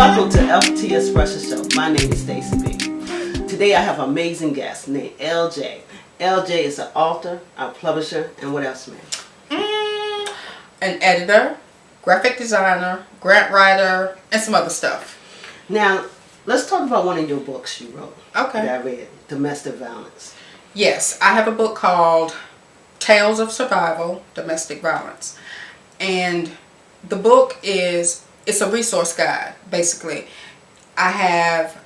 Welcome to FTE Expression Show. My name is Stacey B. Today I have an amazing guest named LJ. LJ is an author, a publisher, and what else, man? An editor, graphic designer, grant writer, and some other stuff. Now, let's talk about one of your books you wrote. Okay. That I read, Domestic Violence. Yes, I have a book called Tales of Survival, Domestic Violence. And the book it's a resource guide, basically. I have,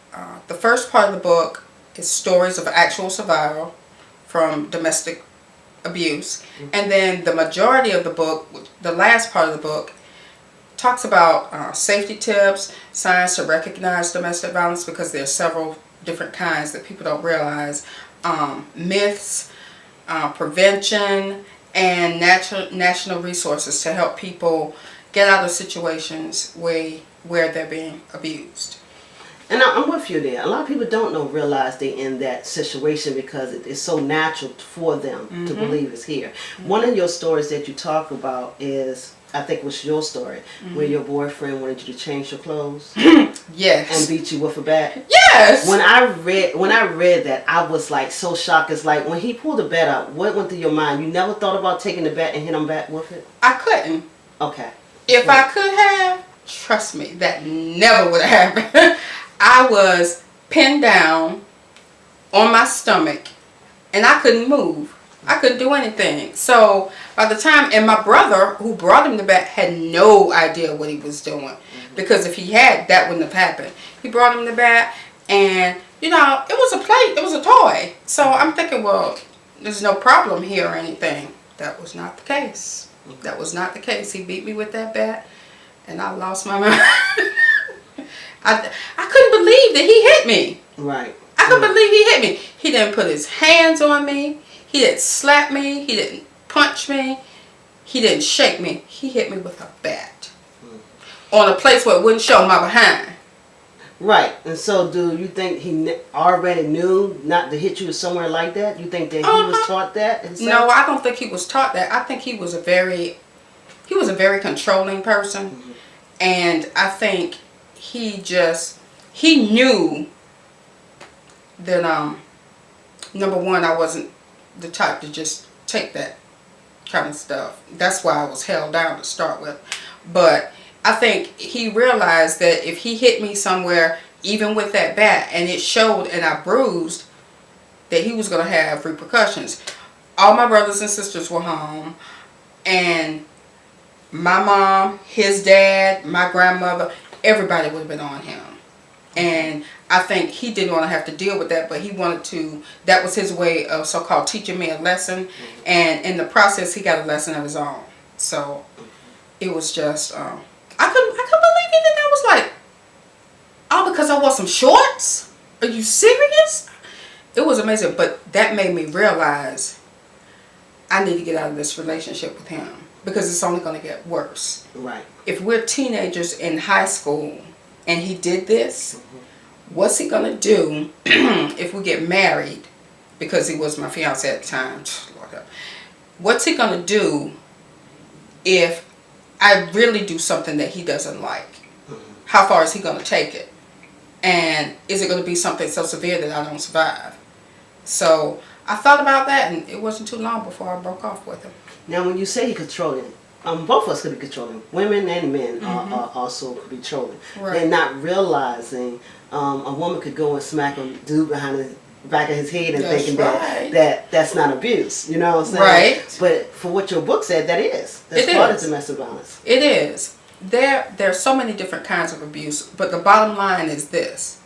the first part of the book is stories of actual survival from domestic abuse. And then the majority of the book, the last part of the book, talks about safety tips, signs to recognize domestic violence, because there are several different kinds that people don't realize, myths, prevention, and national resources to help people get out of situations where they're being abused. And I'm with you there. A lot of people don't realize they're in that situation because it's so natural for them to believe it's here. One of your stories that you talk about is, I think it was your story, where your boyfriend wanted you to change your clothes. Yes. And beat you with a bat. Yes. When I read that, I was like so shocked. It's like when he pulled the bat out, what went through your mind? You never thought about taking the bat and hit him back with it? I couldn't. Okay. If I could have, trust me, that never would have happened. I was pinned down on my stomach and I couldn't move. I couldn't do anything. So by the time, and my brother who brought him the bat had no idea what he was doing, because if he had, that wouldn't have happened. He brought him the bat, and you know, it was a plate, it was a toy. So I'm thinking, well, there's no problem here or anything. That was not the case. That was not the case. He beat me with that bat, and I lost my mind. I couldn't believe that he hit me. Right. I couldn't believe he hit me. He didn't put his hands on me. He didn't slap me. He didn't punch me. He didn't shake me. He hit me with a bat on a place where it wouldn't show my behind. Right. And so do you think he already knew not to hit you somewhere like that? You think that he was taught that himself? No, I don't think he was taught that. I think he was a very controlling person. And I think he knew that, number one, I wasn't the type to just take that kind of stuff. That's why I was held down to start with. But I think he realized that if he hit me somewhere, even with that bat, and it showed and I bruised, that he was going to have repercussions. All my brothers and sisters were home, and my mom, his dad, my grandmother, everybody would have been on him. And I think he didn't want to have to deal with that, but he wanted to. That was his way of so-called teaching me a lesson, and in the process, he got a lesson of his own. So it was just, I couldn't believe it. And I was like, oh, because I wore some shorts? Are you serious? It was amazing, but that made me realize I need to get out of this relationship with him, because it's only going to get worse. Right. If we're teenagers in high school and he did this, what's he going to do if we get married? Because he was my fiance at the time. What's he going to do if I really do something that he doesn't like? How far is he going to take it? And is it going to be something so severe that I don't survive? So I thought about that, and it wasn't too long before I broke off with him. Now, when you say he controlling, both of us could be controlling. Women and men are also could be controlling. Right. They're not realizing a woman could go and smack a dude behind the back of his head and thinking that's not abuse. You know what I'm saying? Right. But for what your book said, that is. That's part of domestic violence. It is. There are so many different kinds of abuse, but the bottom line is this.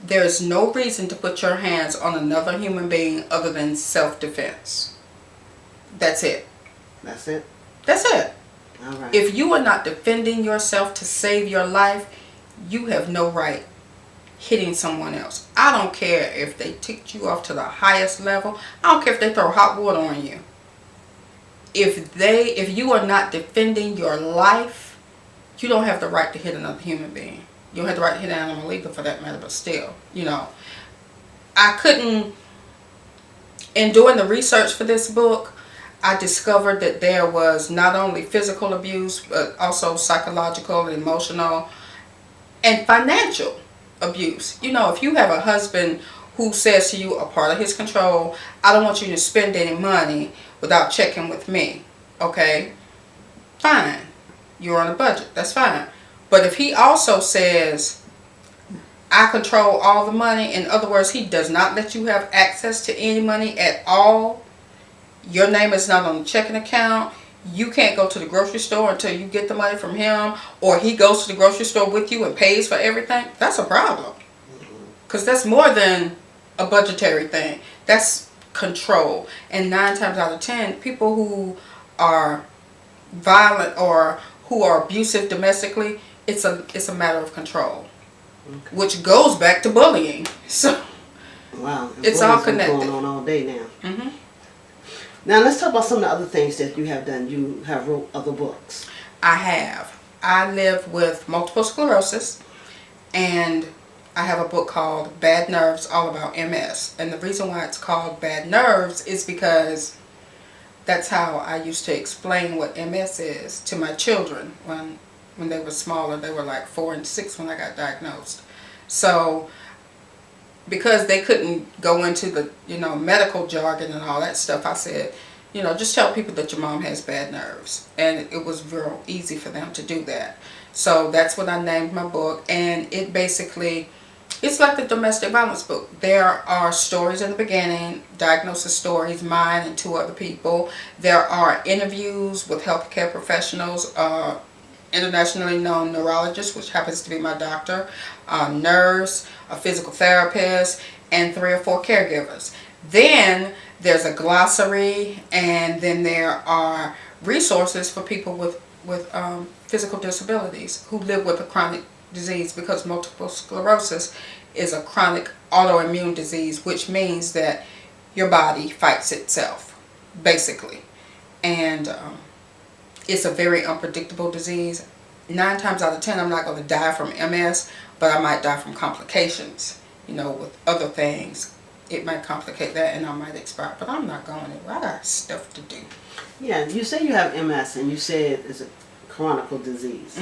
There is no reason to put your hands on another human being other than self-defense. That's it. That's it? That's it. All right. If you are not defending yourself to save your life, you have no right hitting someone else. I don't care if they ticked you off to the highest level. I don't care if they throw hot water on you. If you are not defending your life, you don't have the right to hit another human being. You don't have the right to hit an animal either, for that matter, but still, you know. I couldn't, in doing the research for this book, I discovered that there was not only physical abuse, but also psychological and emotional. And financial abuse. You know, if you have a husband who says to you, a part of his control, I don't want you to spend any money without checking with me. Okay? Fine. You're on a budget. That's fine. But if he also says, I control all the money, in other words, he does not let you have access to any money at all, your name is not on the checking account, you can't go to the grocery store until you get the money from him, or he goes to the grocery store with you and pays for everything, that's a problem. Because that's more than a budgetary thing. That's control. And 9 times out of 10, people who are violent or who are abusive domestically, it's a matter of control. Okay. Which goes back to bullying. So wow, it's all connected. Going on all day now. Now let's talk about some of the other things that you have done. You have wrote other books. I have. I live with multiple sclerosis, and I have a book called Bad Nerves, all about MS. And the reason why it's called Bad Nerves is because that's how I used to explain what MS is to my children when they were smaller. They were like 4 and 6 when I got diagnosed. So because they couldn't go into the, medical jargon and all that stuff, I said, just tell people that your mom has bad nerves. And it was real easy for them to do that. So that's what I named my book. And it basically, it's like the domestic violence book. There are stories in the beginning, diagnosis stories, mine and 2 other people. There are interviews with healthcare professionals, internationally known neurologist, which happens to be my doctor, a nurse, a physical therapist, and 3 or 4 caregivers. Then there's a glossary, and then there are resources for people with physical disabilities who live with a chronic disease, because multiple sclerosis is a chronic autoimmune disease, which means that your body fights itself, basically. And it's a very unpredictable disease. 9 times out of 10, I'm not going to die from MS, but I might die from complications, with other things. It might complicate that and I might expire, but I'm not going anywhere. I got stuff to do. Yeah, you say you have MS and you said it's a chronic disease,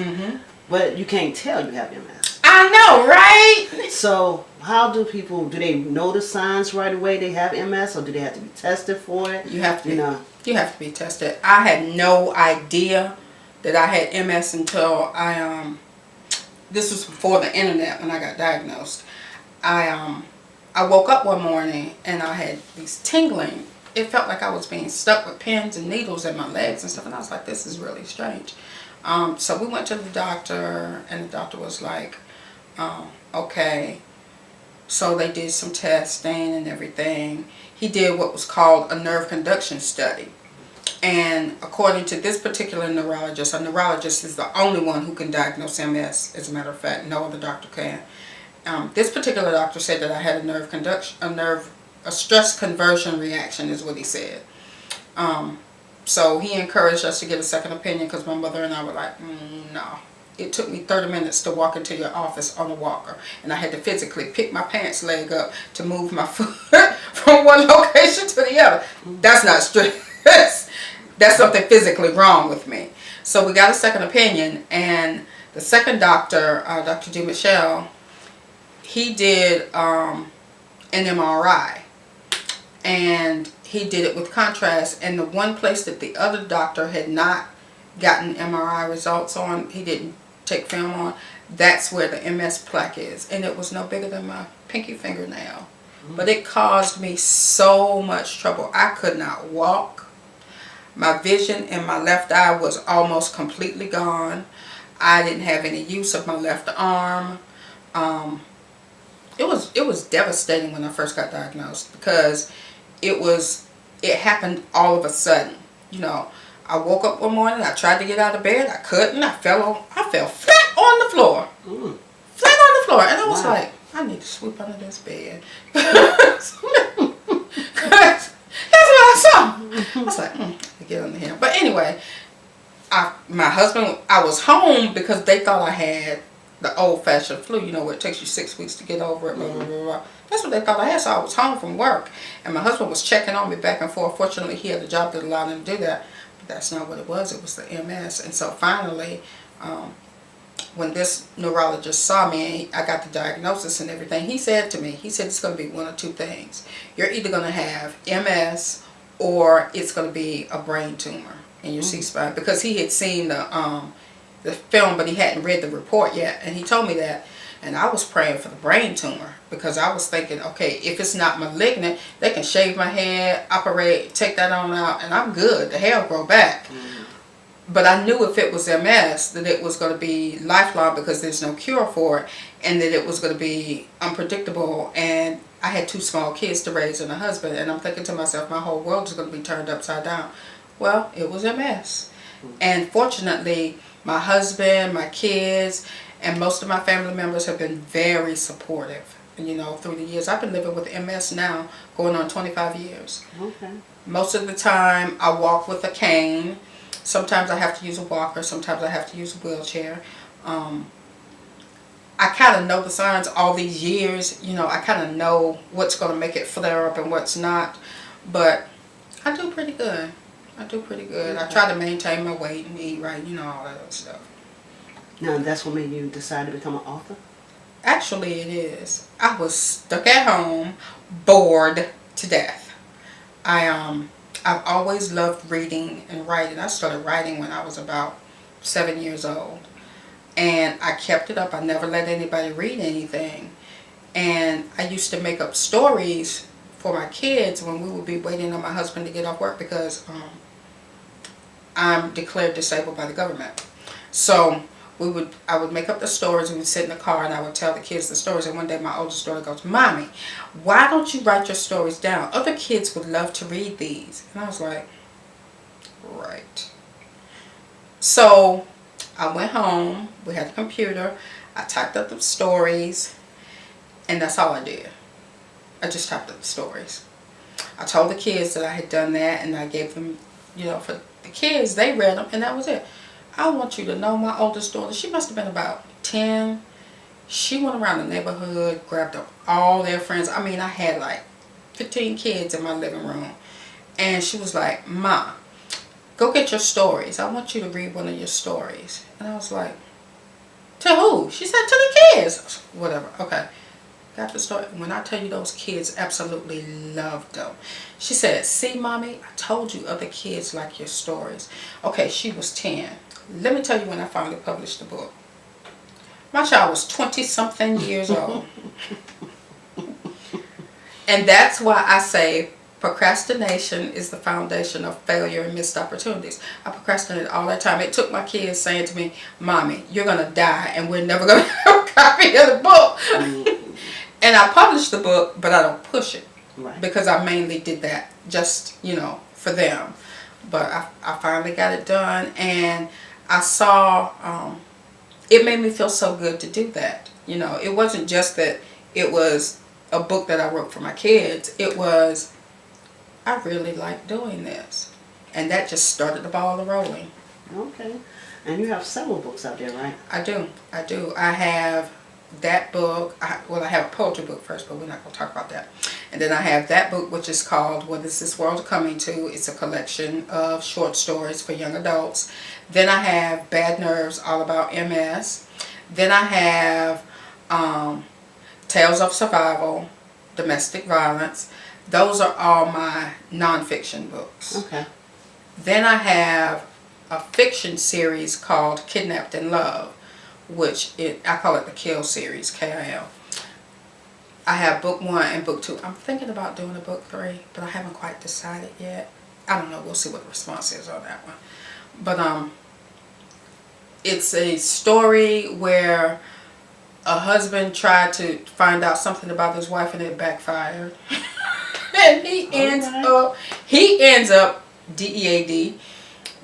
but you can't tell you have MS. I know, right? So how do they know the signs right away they have MS, or do they have to be tested for it? You have to You have to be tested. I had no idea that I had MS until this was before the internet when I got diagnosed. I woke up one morning and I had these tingling. It felt like I was being stuck with pins and needles in my legs and stuff, and I was like, this is really strange. So we went to the doctor, and the doctor was like, okay. So they did some testing and everything. He did what was called a nerve conduction study. And according to this particular neurologist, a neurologist is the only one who can diagnose MS, as a matter of fact. No other doctor can. This particular doctor said that I had a stress conversion reaction is what he said. So he encouraged us to get a second opinion, because my mother and I were like, no. It took me 30 minutes to walk into your office on a walker, and I had to physically pick my pants leg up to move my foot from one location to the other. That's not stress. That's something physically wrong with me. So we got a second opinion, and the second doctor, Dr. D. Michelle, he did an MRI, and he did it with contrast. And the one place that the other doctor had not gotten MRI results on, he didn't take film on, that's where the MS plaque is, and it was no bigger than my pinky fingernail. But it caused me so much trouble. I could not walk. My vision in my left eye was almost completely gone. I didn't have any use of my left arm. It was devastating when I first got diagnosed, because it happened all of a sudden. I woke up one morning, I tried to get out of bed, I couldn't, I fell flat on the floor. Flat on the floor. And I was like, I need to sweep under this bed. That's what I saw. I was like, get under here. But anyway, my husband, I was home because they thought I had the old-fashioned flu, where it takes you 6 weeks to get over it, blah, blah, blah, blah. That's what they thought I had, so I was home from work. And my husband was checking on me back and forth. Fortunately, he had a job that allowed him to do that. But that's not what it was. It was the MS. And so finally, when this neurologist saw me, I got the diagnosis and everything, he said to me, he said it's going to be one of two things. You're either going to have MS or it's going to be a brain tumor in your C-spine. Because he had seen the film, but he hadn't read the report yet. And he told me that. And I was praying for the brain tumor because I was thinking, okay, if it's not malignant, they can shave my head, operate, take that on out, and I'm good. The hair will grow back. But I knew if it was MS, that it was going to be lifelong because there's no cure for it, and that it was going to be unpredictable. And I had 2 small kids to raise and a husband, and I'm thinking to myself, my whole world is going to be turned upside down. Well, it was MS. And fortunately, my husband, my kids, and most of my family members have been very supportive. And, you know, through the years, I've been living with MS now, going on 25 years. Okay. Most of the time, I walk with a cane. Sometimes I have to use a walker. Sometimes I have to use a wheelchair. I kind of know the signs all these years. You know, I kind of know what's going to make it flare up and what's not. But I do pretty good. I do pretty good. Okay. I try to maintain my weight and eat right, you know, all that other stuff. Now, that's what made you decide to become an author? Actually, it is. I was stuck at home, bored to death. I've always loved reading and writing. I started writing when I was about 7 years old. And I kept it up. I never let anybody read anything. And I used to make up stories for my kids when we would be waiting on my husband to get off work because I'm declared disabled by the government. So I would make up the stories. We would sit in the car and I would tell the kids the stories. And one day my oldest daughter goes, "Mommy, why don't you write your stories down? Other kids would love to read these." And I was like, right. So I went home. We had a computer. I typed up the stories. And that's all I did. I just typed up the stories. I told the kids that I had done that. And I gave them, you know, for the kids, they read them. And that was it. I want you to know my oldest daughter, she must have been about 10. She went around the neighborhood, grabbed up all their friends. I mean, I had like 15 kids in my living room. And she was like, "Ma, go get your stories. I want you to read one of your stories." And I was like, "To who?" She said, "To the kids." Whatever. Okay. Got the story. When I tell you those kids absolutely loved them. She said, "See, Mommy, I told you other kids like your stories." Okay, she was 10. Let me tell you when I finally published the book. My child was 20-something years old. And that's why I say procrastination is the foundation of failure and missed opportunities. I procrastinated all that time. It took my kids saying to me, "Mommy, you're going to die and we're never going to have a copy of the book." And I published the book, but I don't push it. Right. Because I mainly did that just, you know, for them. But I finally got it done, and I saw, it made me feel so good to do that. You know, it wasn't just that it was a book that I wrote for my kids. It was, I really like doing this. And that just started the ball rolling. Okay. And you have several books out there, right? I do. I have that book. I have a poetry book first, but we're not going to talk about that. And then I have that book, which is called What Is This World Coming To? It's a collection of short stories for young adults. Then I have Bad Nerves, all about MS. Then I have Tales of Survival, Domestic Violence. Those are all my nonfiction books. Okay. Then I have a fiction series called Kidnapped in Love, which I call it the Kill series, KIL. I have book 1 and book 2. I'm thinking about doing a book 3, but I haven't quite decided yet. I don't know. We'll see what the response is on that one. But it's a story where a husband tried to find out something about his wife and it backfired. And he ends up DEAD.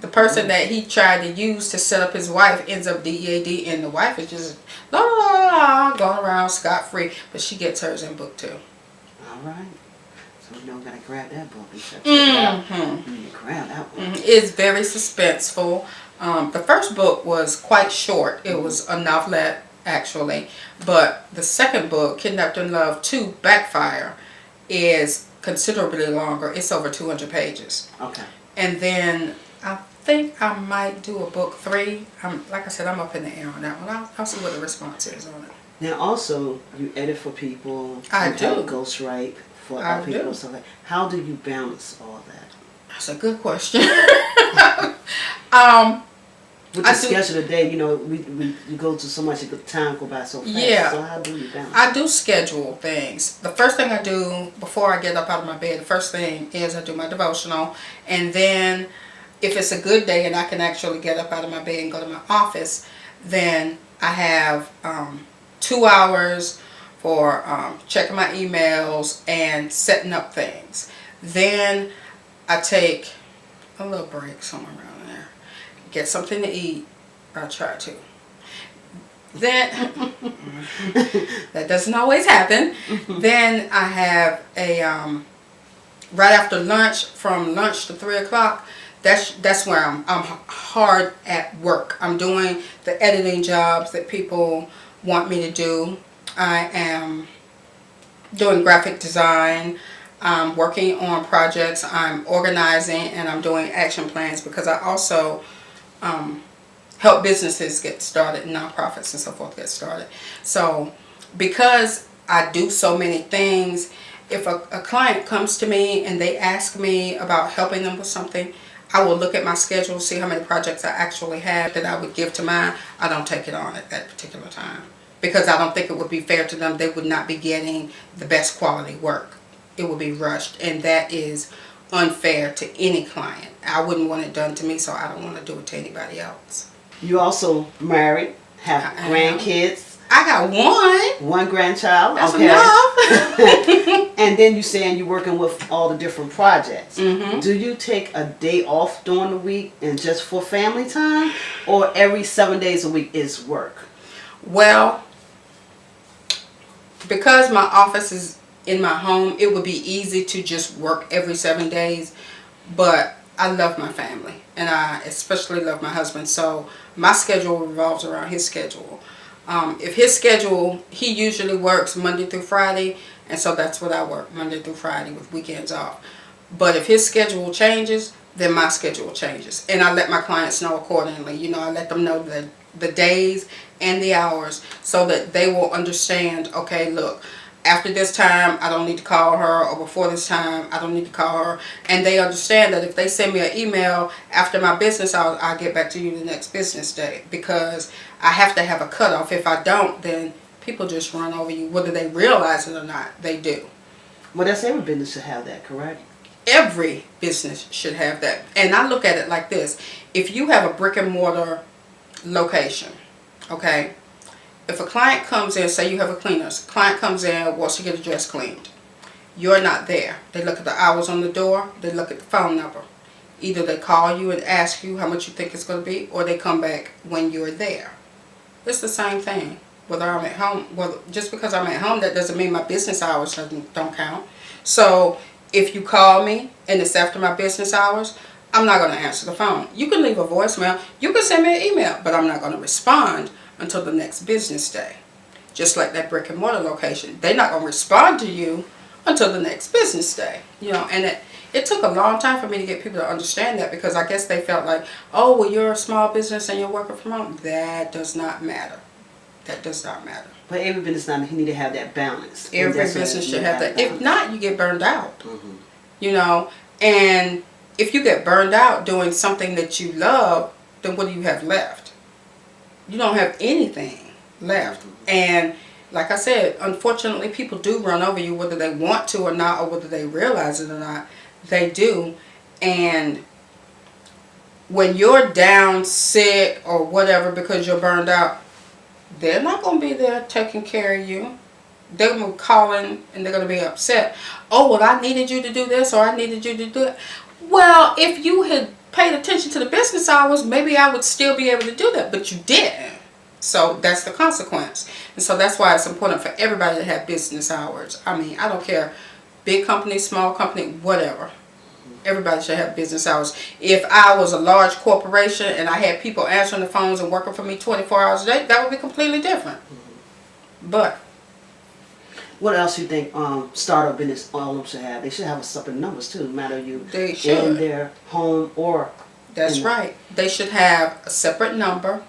The person that he tried to use to set up his wife ends up DEAD, and the wife is just going around scot-free, but she gets hers in book 2. All right. So you know, gotta grab that book and check it out. Grab that one. It's very suspenseful. The first book was quite short. It was a novelette, actually, but the second book, Kidnapped in Love 2, Backfire, is considerably longer. It's over 200 pages. Okay. And then I think I might do a book 3. Like I said, I'm up in the air on that one. I'll see what the response is on it. Now, also, you edit for people. I you do. help ghostwrite for I other people do. and stuff like that. How do you balance all that? That's a good question. With the schedule today, you know, you go to so much, time go by so fast. Yeah. So how do you balance? I do schedule things. The first thing I do before I get up out of my bed, the first thing is I do my devotional. And then if it's a good day and I can actually get up out of my bed and go to my office, then I have 2 hours for checking my emails and setting up things. Then I take a little break somewhere around there. Get something to eat. I try to. Then, that doesn't always happen. Then I have a, right after lunch, from lunch to 3 o'clock, that's where I'm hard at work. I'm doing the editing jobs that people want me to do. I am doing graphic design. I'm working on projects. I'm organizing, and I'm doing action plans because I also help businesses get started, nonprofits and so forth get started. So because I do so many things, if a client comes to me and they ask me about helping them with something, I will look at my schedule, see how many projects I actually have that I would give to mine. I don't take it on at that particular time because I don't think it would be fair to them. They would not be getting the best quality work. It would be rushed, and that is unfair to any client. I wouldn't want it done to me, so I don't want to do it to anybody else. You also married, have grandkids. I got one grandchild. That's okay. enough. And then you're saying you're working with all the different projects. Mm-hmm. Do you take a day off during the week and just for family time, or every 7 days a week is work? Well, because my office is in my home, it would be easy to just work every 7 days, but I love my family, and I especially love my husband, so my schedule revolves around his schedule. If his schedule, he usually works Monday through Friday, and so that's what I work, Monday through Friday with weekends off. But if his schedule changes, then my schedule changes, and I let my clients know accordingly. You know, I let them know the days and the hours so that they will understand, okay, look, after this time, I don't need to call her, or before this time, I don't need to call her. And they understand that if they send me an email after my business hours, I'll get back to you the next business day, because I have to have a cutoff. If I don't, then people just run over you, whether they realize it or not. They do. Well, that's every business should have that, correct? Every business should have that. And I look at it like this. If you have a brick and mortar location, okay, if a client comes in, say you have a cleaners, client comes in, wants to get a dress cleaned. You're not there. They look at the hours on the door. They look at the phone number. Either they call you and ask you how much you think it's going to be, or they come back when you're there. It's the same thing. Whether I'm at home, well, just because I'm at home, that doesn't mean my business hours don't count. So if you call me and it's after my business hours, I'm not going to answer the phone. You can leave a voicemail. You can send me an email, but I'm not going to respond until the next business day. Just like that brick and mortar location. They're not going to respond to you until the next business day. You know, and it took a long time for me to get people to understand that, because I guess they felt like, oh, well, you're a small business and you're working from home. That does not matter. That does not matter. But every business now, you need to have that balance. Every business should have that. If not, you get burned out. Mm-hmm. You know, and if you get burned out doing something that you love, then what do you have left? You don't have anything left. And like I said, unfortunately, people do run over you, whether they want to or not, or whether they realize it or not. They do. And when you're down, sick, or whatever because you're burned out, they're not going to be there taking care of you. They're going to be calling and they're going to be upset. Oh, well, I needed you to do this, or I needed you to do it. Well, if you had paid attention to the business hours, maybe I would still be able to do that, but you didn't. So that's the consequence. And so that's why it's important for everybody to have business hours. I mean, I don't care, big company, small company, whatever. Everybody should have business hours. If I was a large corporation and I had people answering the phones and working for me 24 hours a day, that would be completely different. But what else you think startup business all of them should have? They should have a separate numbers too, no matter you they should. in their home or That's right. They should have a separate number.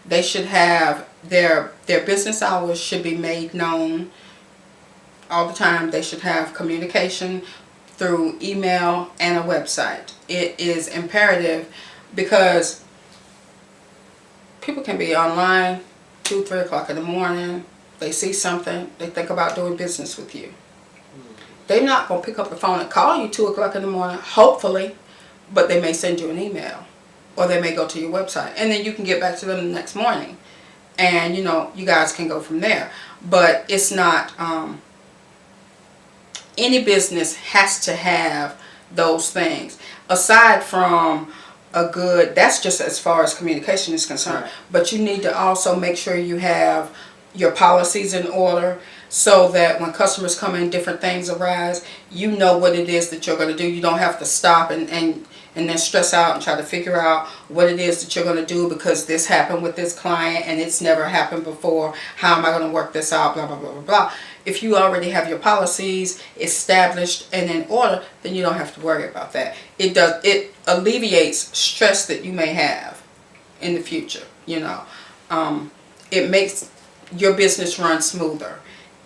They should have their business hours should be made known all the time. They should have communication through email and a website. It is imperative because people can be online 2, 3 o'clock in the morning. They see something. They think about doing business with you. They're not going to pick up the phone and call you 2 o'clock in the morning, hopefully, but they may send you an email or they may go to your website. And then you can get back to them the next morning. And, you know, you guys can go from there. But it's not, any business has to have those things. Aside from a good, that's just as far as communication is concerned. Right. But you need to also make sure you have your policies in order so that when customers come in, different things arise, you know what it is that you're going to do. You don't have to stop and then stress out and try to figure out what it is that you're going to do because this happened with this client and it's never happened before. How am I going to work this out? Blah, blah, blah, blah, blah. If you already have your policies established and in order, then you don't have to worry about that. It alleviates stress that you may have in the future, you know. It makes your business run smoother.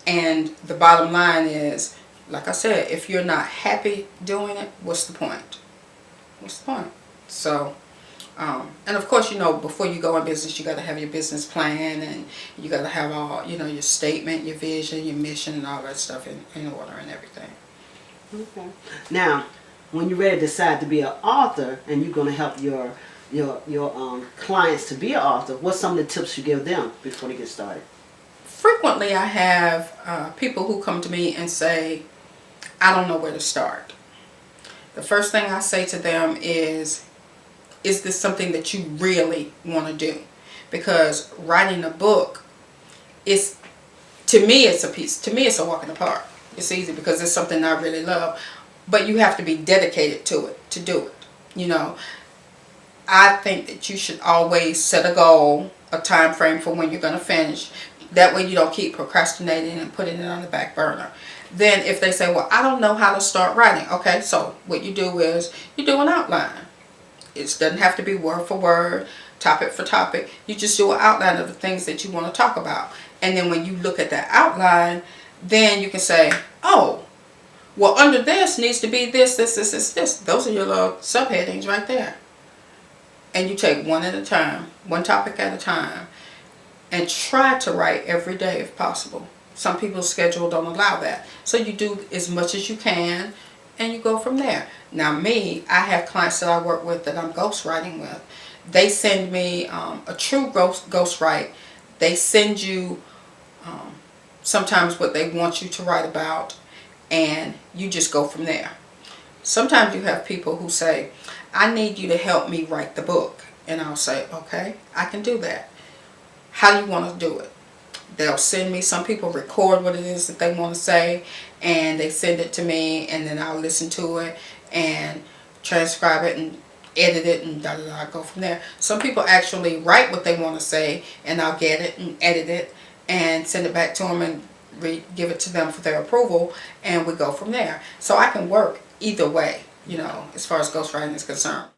And the bottom line is, like I said, if you're not happy doing it, what's the point? What's the point? So, and of course, you know, before you go in business, you got to have your business plan and you got to have all, you know, your statement, your vision, your mission, and all that stuff in order and everything. Okay. Now, when you're ready to decide to be an author and you're going to help your clients to be an author, what's some of the tips you give them before they get started? Frequently, I have people who come to me and say, I don't know where to start. The first thing I say to them is this something that you really want to do? Because writing a book is, to me, it's a walk in the park. It's easy because it's something I really love. But you have to be dedicated to it, to do it. You know, I think that you should always set a goal, a time frame for when you're going to finish. That way you don't keep procrastinating and putting it on the back burner. Then if they say, well, I don't know how to start writing. Okay, so what you do is you do an outline. It doesn't have to be word for word, topic for topic. You just do an outline of the things that you want to talk about. And then when you look at that outline, then you can say, oh, well, under this needs to be this, this, this, this, this. Those are your little subheadings right there. And you take one at a time, one topic at a time, and try to write every day if possible. Some people's schedule don't allow that. So you do as much as you can, and you go from there. Now me, I have clients that I work with that I'm ghostwriting with. They send me a true ghostwrite. They send you sometimes what they want you to write about, and you just go from there. Sometimes you have people who say, I need you to help me write the book. And I'll say, okay, I can do that. How do you want to do it? They'll send me, some people record what it is that they want to say, and they send it to me, and then I'll listen to it and transcribe it and edit it and go from there. Some people actually write what they want to say, and I'll get it and edit it and send it back to them and give it to them for their approval, and we go from there. So I can work either way, you know, as far as ghostwriting is concerned.